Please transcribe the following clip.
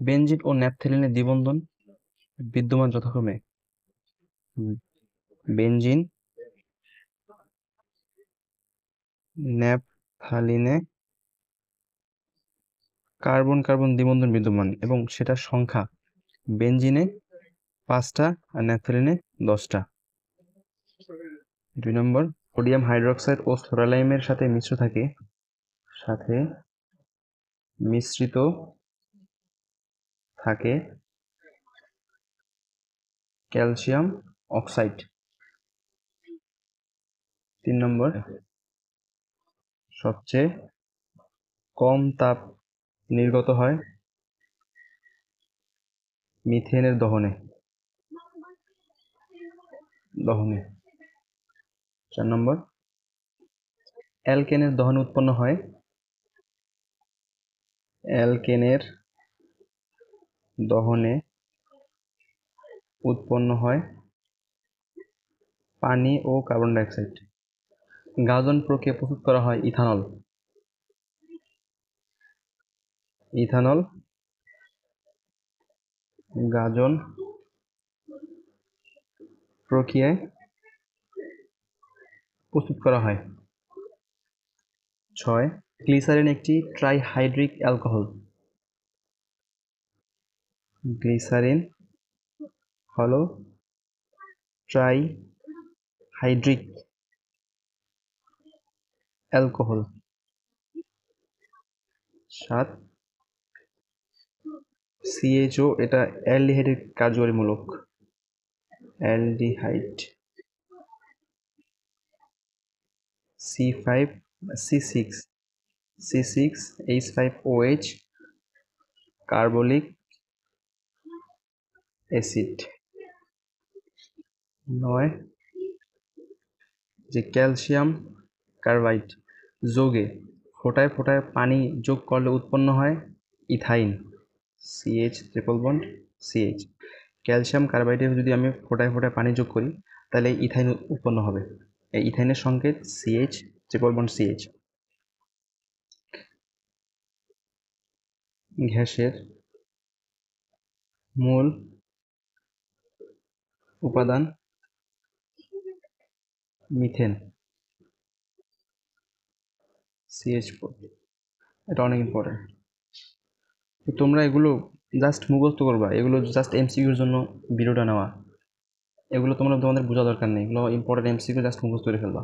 Benzene ও ন্যাপথেলিনের দ্বিবন্ধন বিদ্যমান যথাক্রমে benzene, ন্যাপথালিনে carbon carbon দ্বিবন্ধন বিদ্যমান এবং সেটার সংখ্যা বেনজিনে 5টা আর ন্যাপথেলিনে 10টা। 2 নম্বর, সোডিয়াম হাইড্রোক্সাইড ও সোডালাইমের সাথে মিশ্রিত থাকে ক্যালসিয়াম অক্সাইড। 3 নম্বর, সবচেয়ে কম তাপ নির্গত হয় মিথেনের দহনে। 4 নম্বর, অ্যালকেনের দহনে উৎপন্ন হয় পানি ও কার্বন ডাই অক্সাইড। গাজন প্রক্রিয়া প্রস্তুত করা হয় ইথানল গাজন প্রক্রিয়ায় প্রস্তুত করা হয়। 6, গ্লিসারিন একটি ট্রাইহাইড্রিক অ্যালকোহল। গ্লিসারিন হলো ট্রাইহাইড্রিক অ্যালকোহল। 7, CHO এটা অ্যালডিহাইডের কার্যকরী মূলক। অ্যালডিহাইড। C6H5OH carbolic acid. 9, যে ক্যালসিয়াম কার্বাইড যোগে ফোটায় ফোটায় পানি যোগ করলে উৎপন্ন হয় ethyne. CH triple bond CH। Calcium কার্বাইডে যদি আমি ফোটায় ফোটায় পানি যোগ করি তাহলে ইথাইন উৎপন্ন হবে। এই ইথাইনের সংকেত CH ট্রিপল বন্ড CH। গ্যাসের মূল উপাদান মিথেন CH4। এটা অনেক ইম্পর্টেন্ট। তোমরা এগুলো জাস্ট মুখস্থ করবা, এগুলো জাস্ট MCQর জন্য ভিডিওটা নেওয়া, এগুলো তোমাদের বোঝা দরকার নেই, এগুলো ইম্পর্টেন্ট MCQ জাস্ট মুখস্থ করে ফেলবা।